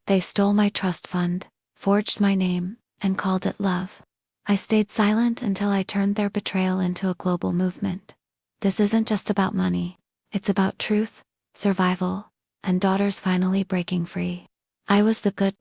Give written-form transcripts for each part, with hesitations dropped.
They stole my trust fund, forged my name, and called it love. I stayed silent until I turned their betrayal into a global movement. This isn't just about money. It's about truth, survival, and daughters finally breaking free. I was the good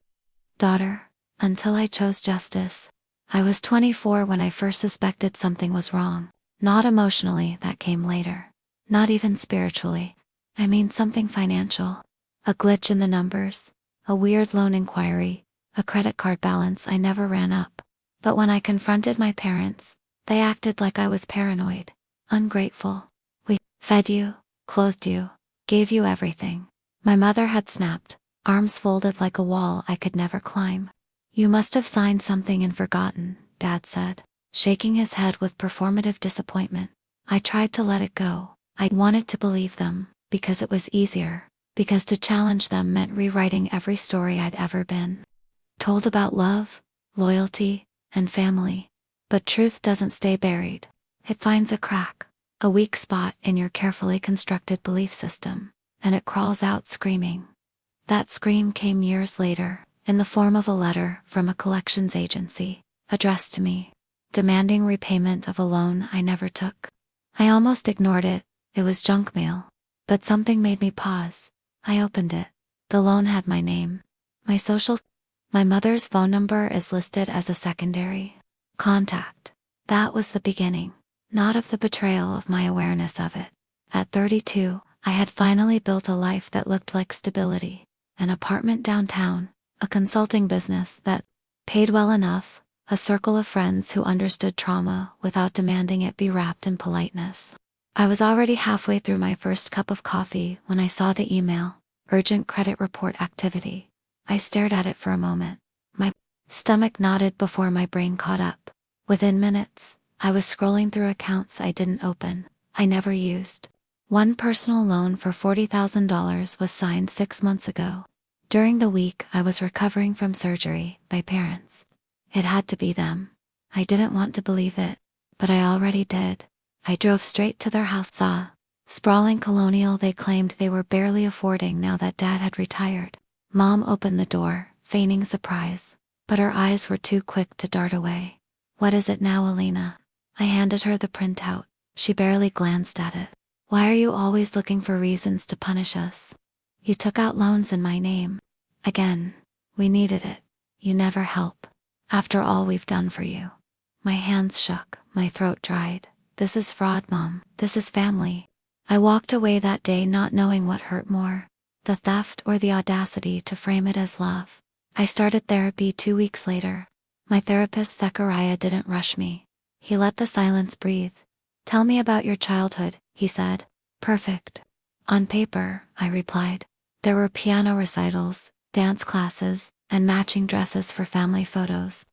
daughter until I chose justice. I was 24 when I first suspected something was wrong. Not emotionally, that came later. Not even spiritually. I mean something financial. A glitch in the numbers, a weird loan inquiry, a credit card balance I never ran up. But when I confronted my parents, they acted like I was paranoid, ungrateful. We fed you, clothed you, gave you everything. My mother had snapped, arms folded like a wall I could never climb. You must have signed something and forgotten, Dad said, shaking his head with performative disappointment. I tried to let it go. I wanted to believe them, because it was easier, because to challenge them meant rewriting every story I'd ever been told about love, loyalty, and family. But truth doesn't stay buried. It finds a crack, a weak spot in your carefully constructed belief system, and it crawls out screaming. That scream came years later, in the form of a letter from a collections agency, addressed to me, demanding repayment of a loan I never took. I almost ignored it. It was junk mail. But something made me pause. I opened it. The loan had my name, my social. My mother's phone number is listed as a secondary contact. That was the beginning, not of the betrayal of my awareness of it. At 32, I had finally built a life that looked like stability. An apartment downtown, a consulting business that paid well enough, a circle of friends who understood trauma without demanding it be wrapped in politeness. I was already halfway through my first cup of coffee when I saw the email, urgent credit report activity. I stared at it for a moment. My stomach knotted before my brain caught up. Within minutes, I was scrolling through accounts I didn't open, I never used. One personal loan for $40,000 was signed 6 months ago. During the week I was recovering from surgery, my parents. It had to be them. I didn't want to believe it, but I already did. I drove straight to their house, saw sprawling colonial they claimed they were barely affording now that Dad had retired. Mom opened the door, feigning surprise, but her eyes were too quick to dart away. What is it now, Alina? I handed her the printout. She barely glanced at it. Why are you always looking for reasons to punish us? You took out loans in my name. Again. We needed it. You never help. After all we've done for you. My hands shook, my throat dried. This is fraud, Mom. This is family. I walked away that day not knowing what hurt more, the theft or the audacity to frame it as love. I started therapy 2 weeks later. My therapist Zechariah didn't rush me. He let the silence breathe. Tell me about your childhood, he said. Perfect. On paper, I replied. There were piano recitals, dance classes, and matching dresses for family photos.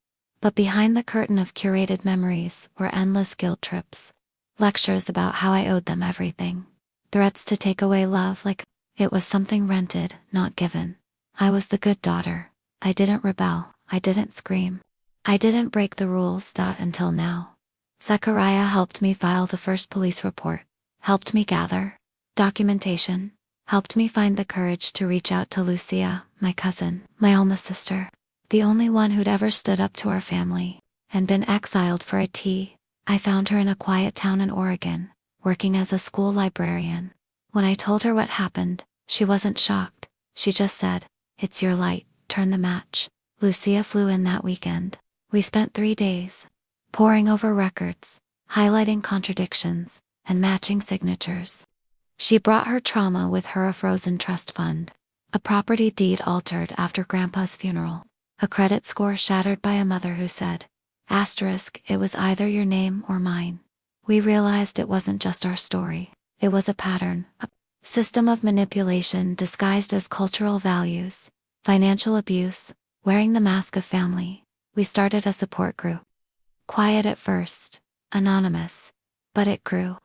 But behind the curtain of curated memories were endless guilt trips. Lectures about how I owed them everything. Threats to take away love like it was something rented, not given. I was the good daughter. I didn't rebel. I didn't scream. I didn't break the rules. Until now. Zechariah helped me file the first police report, helped me gather documentation, helped me find the courage to reach out to Lucia, my cousin, my alma sister, the only one who'd ever stood up to our family, and been exiled for a tea. I found her in a quiet town in Oregon, working as a school librarian. When I told her what happened, she wasn't shocked. She just said, "It's your light, turn the match." Lucia flew in that weekend. We spent 3 days, poring over records, highlighting contradictions, and matching signatures. She brought her trauma with her: a frozen trust fund, a property deed altered after Grandpa's funeral, a credit score shattered by a mother who said, it was either your name or mine. We realized it wasn't just our story. It was a pattern, a system of manipulation disguised as cultural values, financial abuse, wearing the mask of family. We started a support group. Quiet at first, anonymous, but it grew.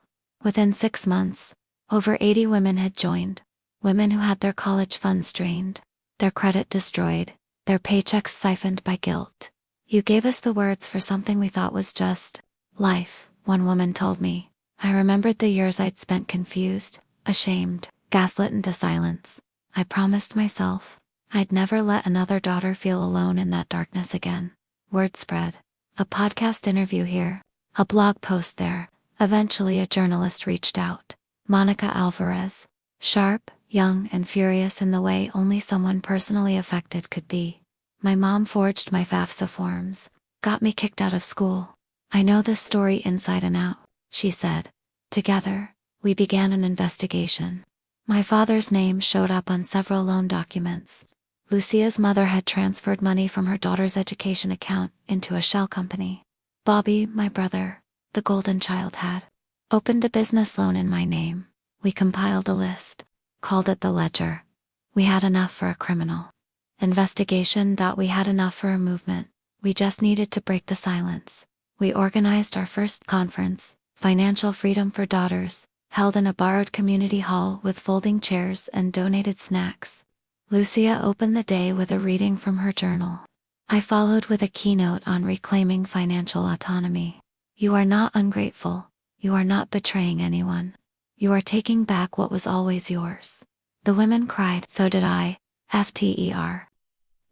Within 6 months, over 80 women had joined, women who had their college funds drained, their credit destroyed, their paychecks siphoned by guilt. You gave us the words for something we thought was just life, one woman told me. I remembered the years I'd spent confused, ashamed, gaslit into silence. I promised myself, I'd never let another daughter feel alone in that darkness again. Word spread. A podcast interview here, a blog post there. Eventually a journalist reached out. Monica Alvarez. Sharp, young, and furious in the way only someone personally affected could be. My mom forged my FAFSA forms, got me kicked out of school. I know this story inside and out, she said. Together, we began an investigation. My father's name showed up on several loan documents. Lucia's mother had transferred money from her daughter's education account into a shell company. Bobby, my brother, the golden child, had opened a business loan in my name. We compiled a list, called it the ledger. We had enough for a criminal investigation. We had enough for a movement. We just needed to break the silence. We organized our first conference, Financial Freedom for Daughters, held in a borrowed community hall with folding chairs and donated snacks. Lucia opened the day with a reading from her journal. I followed with a keynote on reclaiming financial autonomy. You are not ungrateful. You are not betraying anyone. You are taking back what was always yours. The women cried, so did I. FTER.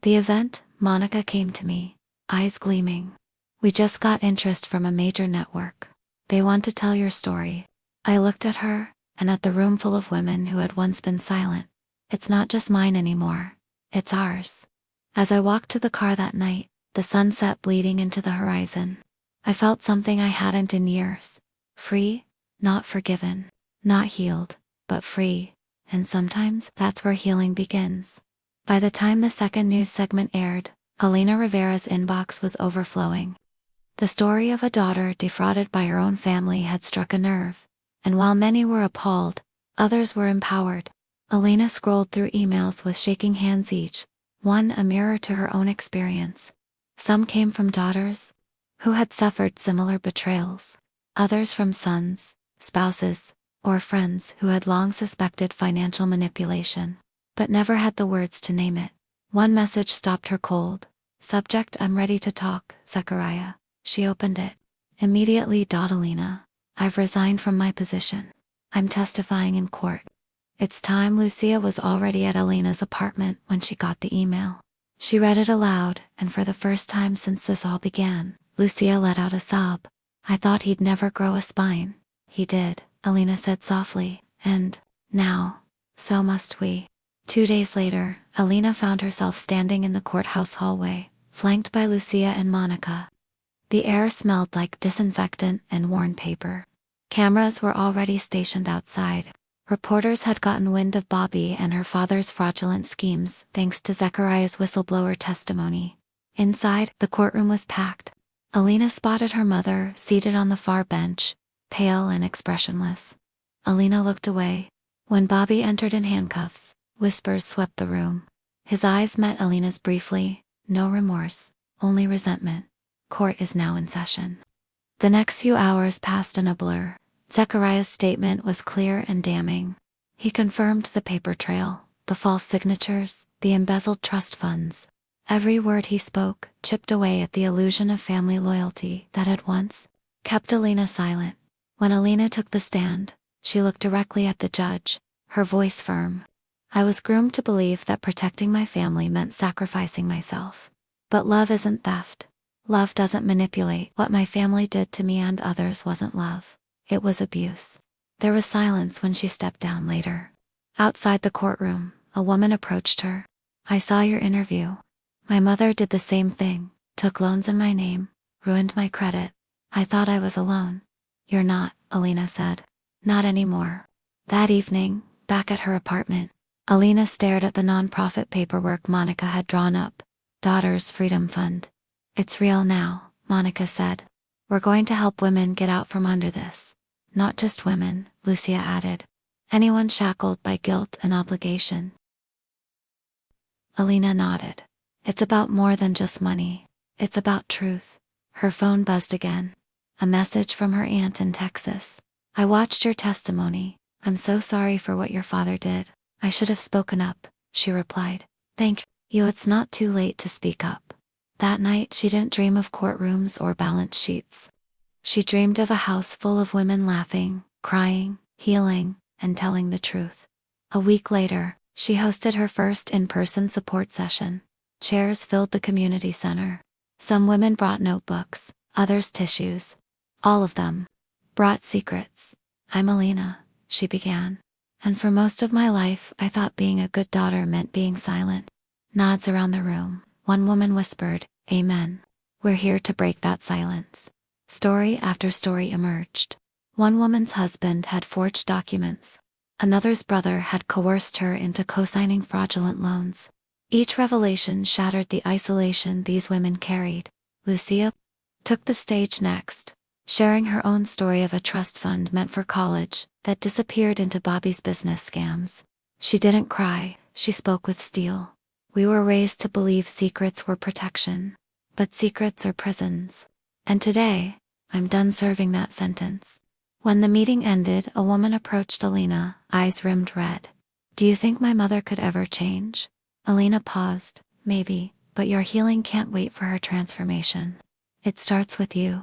The event, Monica came to me, eyes gleaming. We just got interest from a major network. They want to tell your story. I looked at her, and at the room full of women who had once been silent. It's not just mine anymore. It's ours. As I walked to the car that night, the sunset bleeding into the horizon, I felt something I hadn't in years. Free, not forgiven, not healed, but free. And sometimes that's where healing begins. By the time the second news segment aired, Elena Rivera's inbox was overflowing. The story of a daughter defrauded by her own family had struck a nerve, and while many were appalled, others were empowered. Elena scrolled through emails with shaking hands, each one a mirror to her own experience. Some came from daughters who had suffered similar betrayals, others from sons, spouses, or friends who had long suspected financial manipulation, but never had the words to name it. One message stopped her cold. Subject: I'm ready to talk, Zechariah. She opened it. Immediately. Elena, I've resigned from my position. I'm testifying in court. It's time. Lucia was already at Elena's apartment when she got the email. She read it aloud, and for the first time since this all began, Lucia let out a sob. I thought he'd never grow a spine. He did, Elena said softly, and now, so must we. 2 days later, Elena found herself standing in the courthouse hallway, flanked by Lucia and Monica. The air smelled like disinfectant and worn paper. Cameras were already stationed outside. Reporters had gotten wind of Bobby and her father's fraudulent schemes thanks to Zechariah's whistleblower testimony. Inside, the courtroom was packed. Elena spotted her mother seated on the far bench, pale and expressionless. Elena looked away. When Bobby entered in handcuffs, whispers swept the room. His eyes met Elena's briefly, no remorse, only resentment. Court is now in session. The next few hours passed in a blur. Zechariah's statement was clear and damning. He confirmed the paper trail, the false signatures, the embezzled trust funds. Every word he spoke chipped away at the illusion of family loyalty that had once kept Elena silent. When Elena took the stand, she looked directly at the judge, her voice firm. I was groomed to believe that protecting my family meant sacrificing myself. But love isn't theft. Love doesn't manipulate. What my family did to me and others wasn't love. It was abuse. There was silence when she stepped down later. Outside the courtroom, a woman approached her. I saw your interview. My mother did the same thing, took loans in my name, ruined my credit. I thought I was alone. You're not, Elena said. Not anymore. That evening, back at her apartment, Elena stared at the nonprofit paperwork Monica had drawn up. Daughters Freedom Fund. It's real now, Monica said. We're going to help women get out from under this. Not just women, Lucia added. Anyone shackled by guilt and obligation. Elena nodded. It's about more than just money. It's about truth. Her phone buzzed again. A message from her aunt in Texas. I watched your testimony. I'm so sorry for what your father did. I should have spoken up, she replied. Thank you. It's not too late to speak up. That night she didn't dream of courtrooms or balance sheets. She dreamed of a house full of women laughing, crying, healing, and telling the truth. A week later, She hosted her first in-person support session. Chairs filled the community center. Some women brought notebooks, others tissues. All of them brought secrets. "I'm Alina," she began. "And for most of my life, I thought being a good daughter meant being silent." Nods around the room. One woman whispered, "Amen. We're here to break that silence." Story after story emerged. One woman's husband had forged documents. Another's brother had coerced her into co-signing fraudulent loans. Each revelation shattered the isolation these women carried. Lucia took the stage next, sharing her own story of a trust fund meant for college that disappeared into Bobby's business scams. She didn't cry, she spoke with steel. "We were raised to believe secrets were protection, but secrets are prisons. And today, I'm done serving that sentence." When the meeting ended, a woman approached Alina, eyes rimmed red. "Do you think my mother could ever change?" Alina paused. "Maybe, but your healing can't wait for her transformation. It starts with you."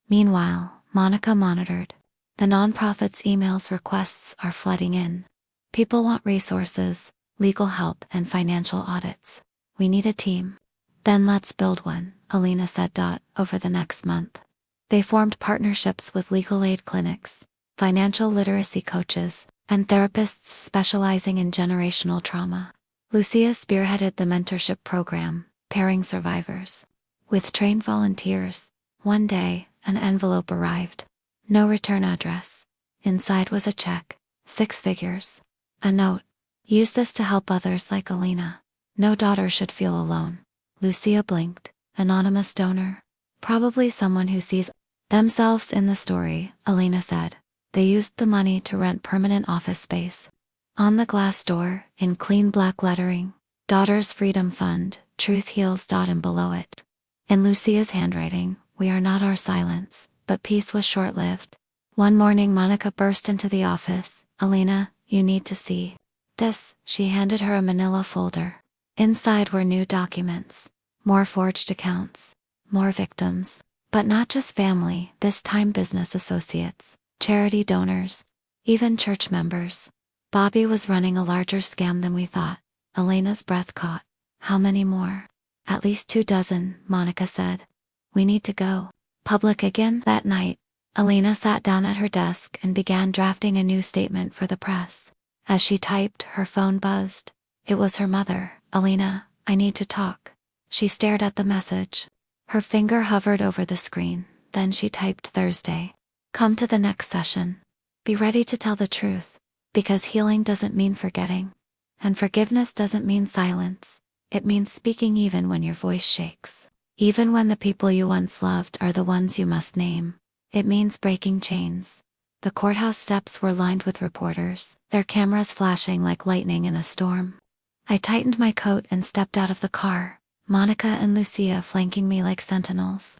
Meanwhile, Monica monitored. The nonprofit's emails requests are flooding in. People want resources, legal help, and financial audits. "We need a team." "Then let's build one," Alina said. Over the next month, they formed partnerships with legal aid clinics, financial literacy coaches, and therapists specializing in generational trauma. Lucia spearheaded the mentorship program, pairing survivors with trained volunteers. One day, an envelope arrived. No return address. Inside was a check, 6 figures. A note. "Use this to help others like Alina. No daughter should feel alone." Lucia blinked. Anonymous donor? Probably someone who sees themselves in the story, Alina said. They used the money to rent permanent office space. On the glass door, in clean black lettering, "Daughters Freedom Fund, Truth Heals." And below it, in Lucia's handwriting, "We are not our silence." But peace was short-lived. One morning Monica burst into the office. "Alina, you need to see this." She handed her a manila folder. Inside were new documents, more forged accounts, more victims. But not just family, this time business associates, charity donors, even church members. Bobby was running a larger scam than we thought. Elena's breath caught. "How many more?" "At least 24, Monica said. "We need to go public again." That night, Alina sat down at her desk and began drafting a new statement for the press. As she typed, her phone buzzed. It was her mother. "Alina, I need to talk." She stared at the message. Her finger hovered over the screen. Then she typed Thursday. "Come to the next session. Be ready to tell the truth. Because healing doesn't mean forgetting. And forgiveness doesn't mean silence. It means speaking even when your voice shakes. Even when the people you once loved are the ones you must name. It means breaking chains." The courthouse steps were lined with reporters, their cameras flashing like lightning in a storm. I tightened my coat and stepped out of the car, Monica and Lucia flanking me like sentinels.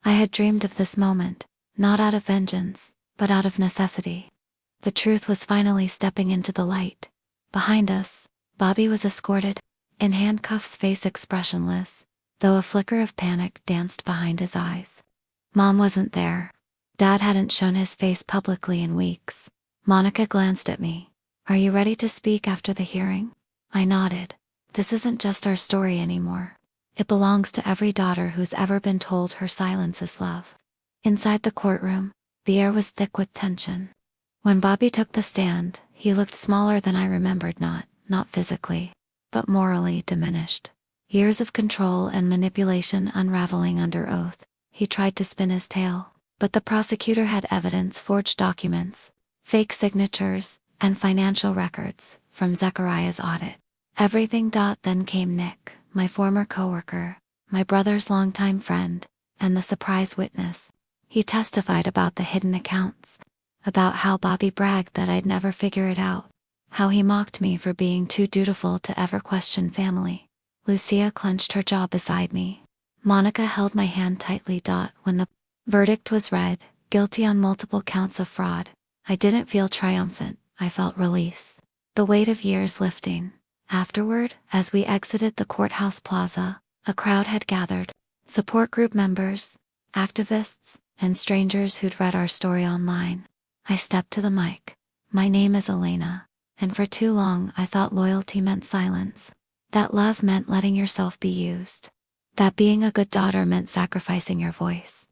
I had dreamed of this moment, not out of vengeance, but out of necessity. The truth was finally stepping into the light. Behind us, Bobby was escorted, in handcuffs, face expressionless, though a flicker of panic danced behind his eyes. Mom wasn't there. Dad hadn't shown his face publicly in weeks. Monica glanced at me. "Are you ready to speak after the hearing?" I nodded. This isn't just our story anymore. It belongs to every daughter who's ever been told her silence is love. Inside the courtroom, the air was thick with tension. When Bobby took the stand, he looked smaller than I remembered, not physically, but morally diminished. Years of control and manipulation unraveling under oath. He tried to spin his tale, but the prosecutor had evidence: forged documents, fake signatures, and financial records from Zechariah's audit. Everything. Then came Nick, my former coworker, my brother's longtime friend, and the surprise witness. He testified about the hidden accounts, about how Bobby bragged that I'd never figure it out, how he mocked me for being too dutiful to ever question family. Lucia clenched her jaw beside me. Monica held my hand tightly. When the verdict was read, guilty on multiple counts of fraud, I didn't feel triumphant, I felt release. The weight of years lifting. Afterward, as we exited the courthouse plaza, a crowd had gathered. Support group members, activists, and strangers who'd read our story online. I stepped to the mic. "My name is Elena, And for too long I thought loyalty meant silence. That love meant letting yourself be used. That being a good daughter meant sacrificing your voice.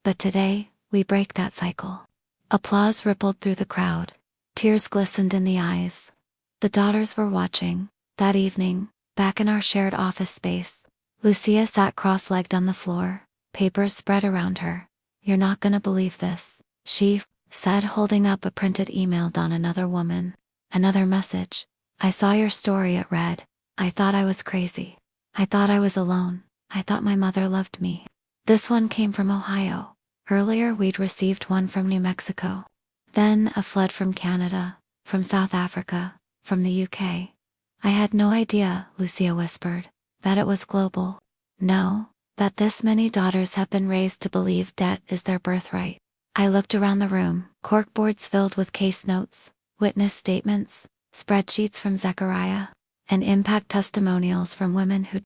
But today, we break that cycle. Applause rippled through the crowd. Tears glistened in the eyes. The daughters were watching. That evening, back in our shared office space, Lucia sat cross-legged on the floor, papers spread around her. "You're not gonna believe this," she said, holding up a printed email on another woman. Another message. "I saw your story at Red. I thought I was crazy. I thought I was alone. I thought my mother loved me." This one came from Ohio. Earlier we'd received one from New Mexico. Then a flood from Canada, from South Africa, from the UK. "I had no idea," Lucia whispered, "that it was global. No, that this many daughters have been raised to believe debt is their birthright." I looked around the room, corkboards filled with case notes, witness statements, spreadsheets from Zechariah, and impact testimonials from women who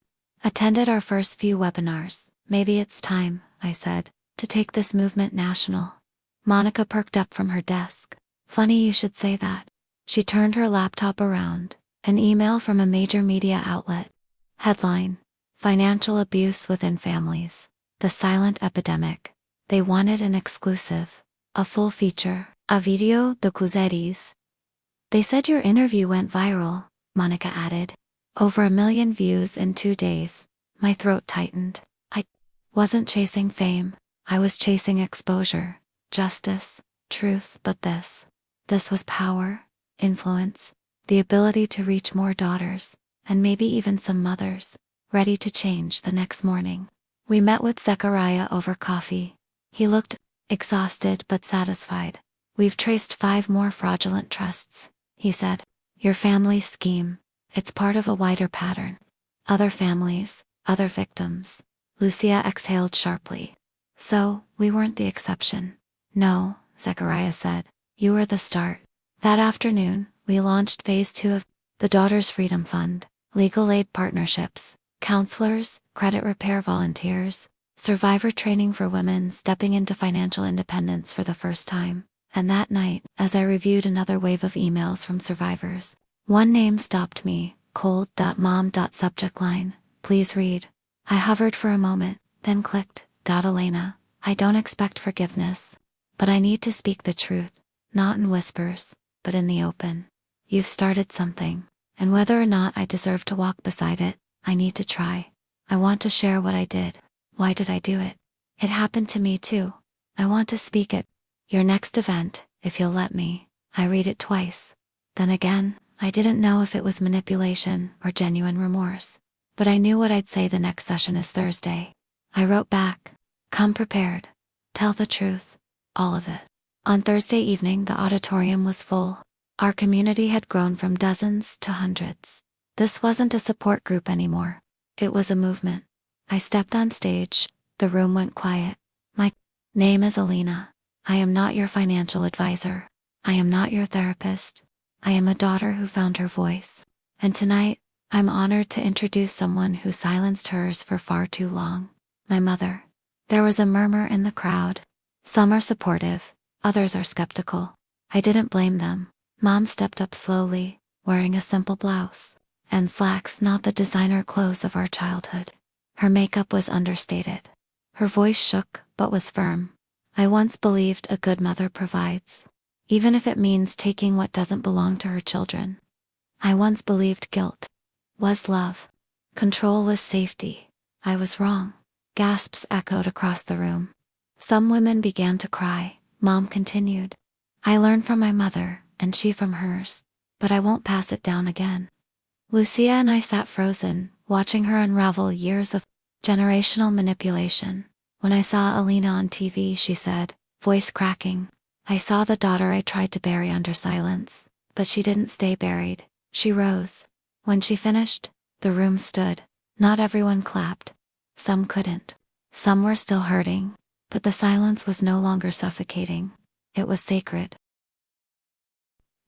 attended our first few webinars. "Maybe it's time," I said, "to take this movement national." Monica perked up from her desk. "Funny you should say that." She turned her laptop around. An email from a major media outlet. Headline: Financial Abuse Within Families. The Silent Epidemic. They wanted an exclusive. A full feature. A video documentaries. "They said your interview went viral," Monica added. "Over 1 million views in 2 days." My throat tightened. I wasn't chasing fame. I was chasing exposure, justice, truth, but this was power, influence, the ability to reach more daughters, and maybe even some mothers, ready to change. The next morning, we met with Zechariah over coffee. He looked exhausted but satisfied. "We've traced 5 more fraudulent trusts," he said. "Your family's scheme. It's part of a wider pattern. Other families, other victims." Lucia exhaled sharply. "So, we weren't the exception." "No," Zechariah said. "You were the start." That afternoon, we launched phase 2 of the Daughters Freedom Fund, legal aid partnerships, counselors, credit repair volunteers, survivor training for women stepping into financial independence for the first time. And that night, as I reviewed another wave of emails from survivors, one name stopped me: cold.mom. Subject line: "Please read." I hovered for a moment, then clicked: "Elena, I don't expect forgiveness. But I need to speak the truth, not in whispers, but in the open. You've started something, and whether or not I deserve to walk beside it, I need to try. I want to share what I did. Why did I do it? It happened to me too. I want to speak at your next event, if you'll let me." I read it twice. Then again, I didn't know if it was manipulation or genuine remorse. But I knew what I'd say. "The next session is Thursday." I wrote back: "Come prepared. Tell the truth. All of it." On Thursday evening, the auditorium was full. Our community had grown from dozens to hundreds. This wasn't a support group anymore. It was a movement. I stepped on stage. The room went quiet. "My name is Alina. I am not your financial advisor. I am not your therapist. I am a daughter who found her voice. And tonight, I'm honored to introduce someone who silenced hers for far too long. My mother." There was a murmur in the crowd. Some are supportive, others are skeptical. I didn't blame them. Mom stepped up slowly, wearing a simple blouse and slacks, not the designer clothes of our childhood. Her makeup was understated. Her voice shook, but was firm. "I once believed a good mother provides, even if it means taking what doesn't belong to her children. I once believed guilt was love. Control was safety. I was wrong." Gasps echoed across the room. Some women began to cry. Mom continued: "I learned from my mother, and she from hers. But I won't pass it down again." Lucia and I sat frozen, watching her unravel years of generational manipulation. "When I saw Alina on TV," she said, voice cracking, "I saw the daughter I tried to bury under silence. But she didn't stay buried. She rose." When she finished, the room stood. Not everyone clapped. Some couldn't. Some were still hurting. But the silence was no longer suffocating. It was sacred.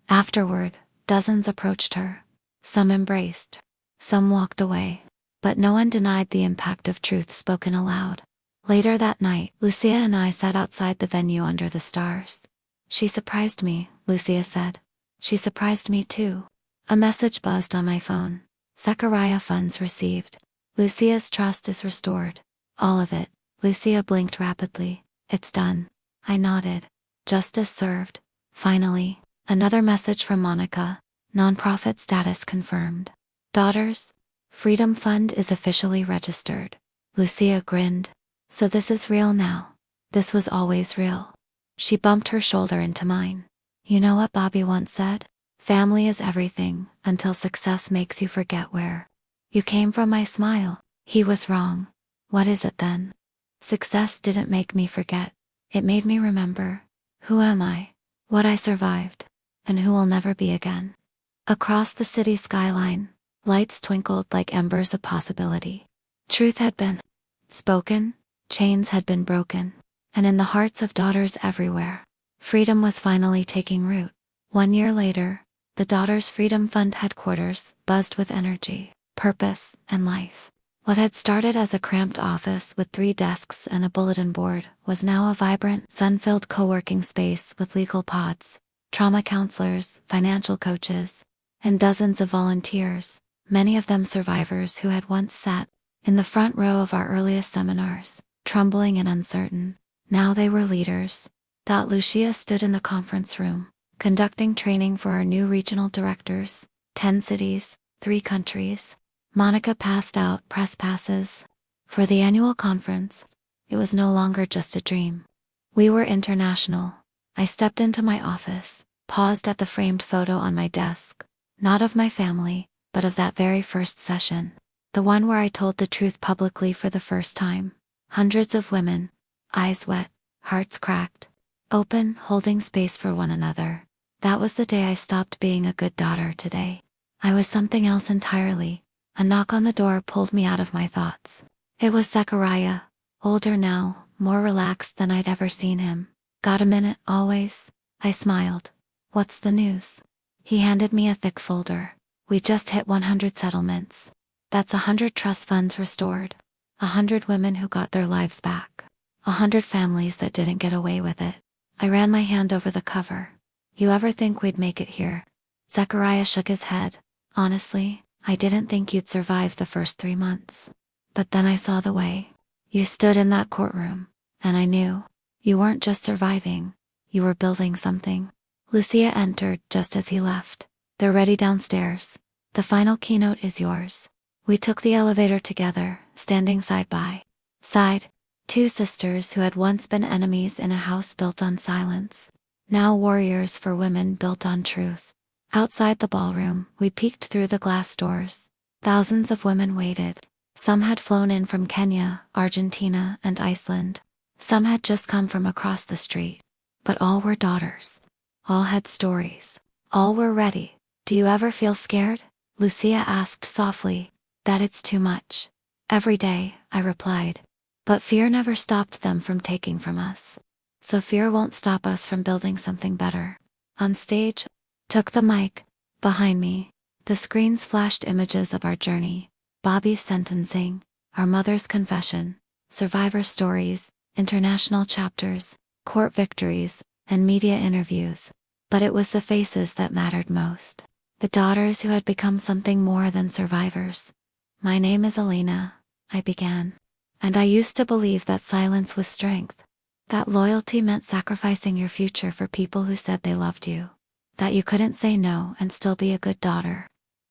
Afterward, dozens approached her. Some embraced. Some walked away. But no one denied the impact of truth spoken aloud. Later that night, Lucia and I sat outside the venue under the stars. "She surprised me," Lucia said. She surprised me too. A message buzzed on my phone. Zechariah funds received. Lucia's trust is restored. All of it. Lucia blinked rapidly. It's done. I nodded. Justice served. Finally, another message from Monica. Nonprofit status confirmed. Daughters, Freedom Fund is officially registered. Lucia grinned. So this is real now. This was always real. She bumped her shoulder into mine. You know what Bobby once said? Family is everything until success makes you forget where you came from. I smile. He was wrong. What is it then? Success didn't make me forget. It made me remember. Who am I? What I survived. And who will never be again. Across the city skyline, lights twinkled like embers of possibility. Truth had been spoken, chains had been broken, and in the hearts of daughters everywhere, freedom was finally taking root. 1 year later, the Daughters Freedom Fund headquarters buzzed with energy, purpose, and life. What had started as a cramped office with 3 desks and a bulletin board was now a vibrant, sun-filled co-working space with legal pods, trauma counselors, financial coaches, and dozens of volunteers, many of them survivors who had once sat in the front row of our earliest seminars, trembling and uncertain. Now they were leaders. Lucia stood in the conference room, conducting training for our new regional directors, 10 cities, 3 countries. Monica passed out press passes. For the annual conference, it was no longer just a dream. We were international. I stepped into my office, paused at the framed photo on my desk, not of my family, but of that very first session. The one where I told the truth publicly for the first time. Hundreds of women, eyes wet, hearts cracked, open, holding space for one another. That was the day I stopped being a good daughter today. I was something else entirely. A knock on the door pulled me out of my thoughts. It was Zechariah, older now, more relaxed than I'd ever seen him. Got a minute, always? I smiled. What's the news? He handed me a thick folder. We just hit 100 settlements. That's 100 trust funds restored. 100 women who got their lives back. 100 families that didn't get away with it. I ran my hand over the cover. You ever think we'd make it here? Zechariah shook his head. Honestly, I didn't think you'd survive the first 3 months. But then I saw the way you stood in that courtroom, and I knew you weren't just surviving, you were building something. Lucia entered just as he left. They're ready downstairs. The final keynote is yours. We took the elevator together, standing side by side. 2 sisters who had once been enemies in a house built on silence. Now warriors for women built on truth. Outside the ballroom, we peeked through the glass doors. Thousands of women waited. Some had flown in from Kenya, Argentina, and Iceland. Some had just come from across the street. But all were daughters. All had stories. All were ready. Do you ever feel scared? Lucia asked softly. That it's too much. Every day, I replied. But fear never stopped them from taking from us. So fear won't stop us from building something better. On stage, took the mic. Behind me, the screens flashed images of our journey. Bobby's sentencing, our mother's confession, survivor stories, international chapters, court victories, and media interviews. But it was the faces that mattered most. The daughters who had become something more than survivors. My name is Elena, I began. And I used to believe that silence was strength. That loyalty meant sacrificing your future for people who said they loved you. That you couldn't say no and still be a good daughter.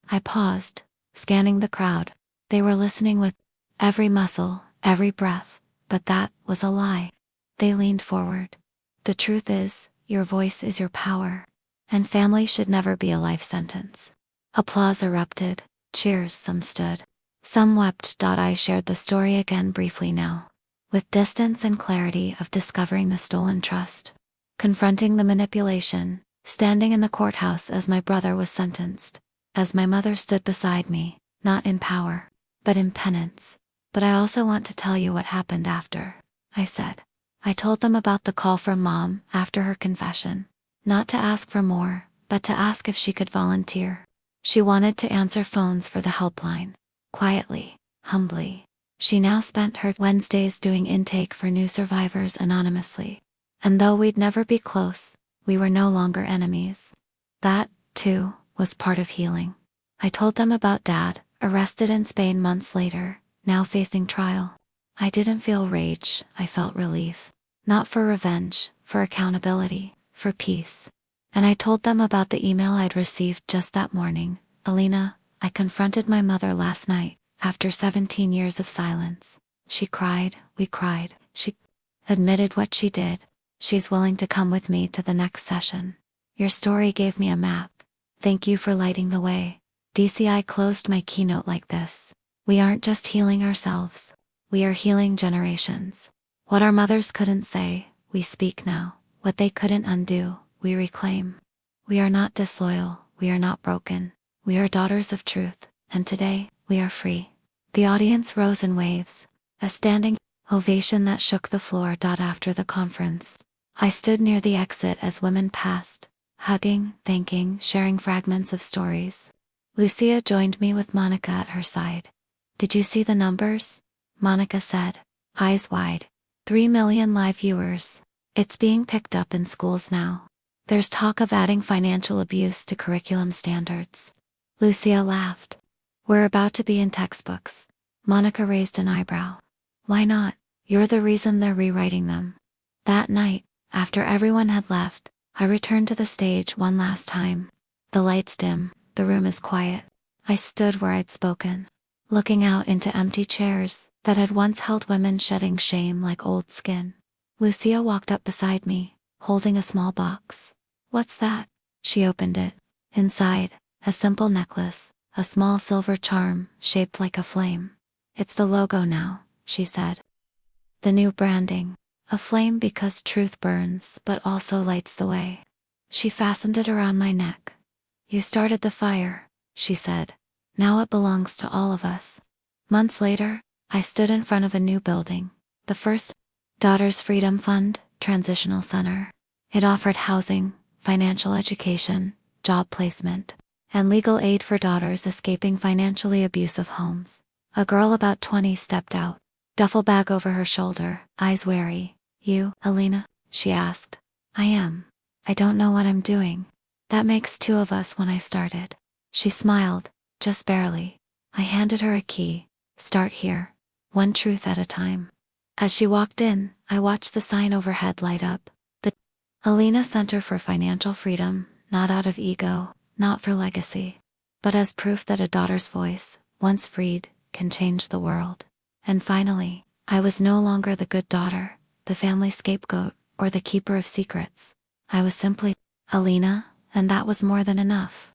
I paused, scanning the crowd. They were listening with every muscle, every breath, but that was a lie. They leaned forward. The truth is, your voice is your power. And family should never be a life sentence. Applause erupted, cheers, some stood. Some wept. I shared the story again briefly now. With distance and clarity of discovering the stolen trust. Confronting the manipulation, standing in the courthouse as my brother was sentenced. As my mother stood beside me, not in power, but in penance. But I also want to tell you what happened after, I said. I told them about the call from Mom after her confession. Not to ask for more, but to ask if she could volunteer. She wanted to answer phones for the helpline. Quietly, humbly. She now spent her Wednesdays doing intake for new survivors anonymously. And though we'd never be close, we were no longer enemies. That, too, was part of healing. I told them about Dad, arrested in Spain months later, now facing trial. I didn't feel rage, I felt relief. Not for revenge, for accountability, for peace. And I told them about the email I'd received just that morning. Alina, I confronted my mother last night, after 17 years of silence. She cried, we cried, she admitted what she did. She's willing to come with me to the next session. Your story gave me a map. Thank you for lighting the way. DCI closed my keynote like this. We aren't just healing ourselves. We are healing generations. What our mothers couldn't say, we speak now. What they couldn't undo, we reclaim. We are not disloyal, we are not broken. We are daughters of truth, and today, we are free. The audience rose in waves, a standing ovation that shook the floor. After the conference, I stood near the exit as women passed, hugging, thanking, sharing fragments of stories. Lucia joined me with Monica at her side. Did you see the numbers? Monica said, eyes wide. 3 million live viewers. It's being picked up in schools now. There's talk of adding financial abuse to curriculum standards. Lucia laughed. We're about to be in textbooks. Monica raised an eyebrow. Why not? You're the reason they're rewriting them. That night, after everyone had left, I returned to the stage one last time. The lights dim, the room is quiet. I stood where I'd spoken, looking out into empty chairs that had once held women shedding shame like old skin. Lucia walked up beside me, holding a small box. What's that? She opened it. Inside, a simple necklace, a small silver charm, shaped like a flame. It's the logo now, she said. The new branding. A flame because truth burns, but also lights the way. She fastened it around my neck. You started the fire, she said. Now it belongs to all of us. Months later, I stood in front of a new building. The first Daughters Freedom Fund, Transitional Center. It offered housing, financial education, job placement, and legal aid for daughters escaping financially abusive homes. A girl about 20 stepped out, duffel bag over her shoulder, eyes wary. You, Alina? She asked. I am. I don't know what I'm doing. That makes two of us when I started. She smiled, just barely. I handed her a key. Start here. One truth at a time. As she walked in, I watched the sign overhead light up. The Alina Center for Financial Freedom, not out of ego, not for legacy, but as proof that a daughter's voice, once freed, can change the world. And finally, I was no longer the good daughter, the family scapegoat, or the keeper of secrets. I was simply Alina, and that was more than enough.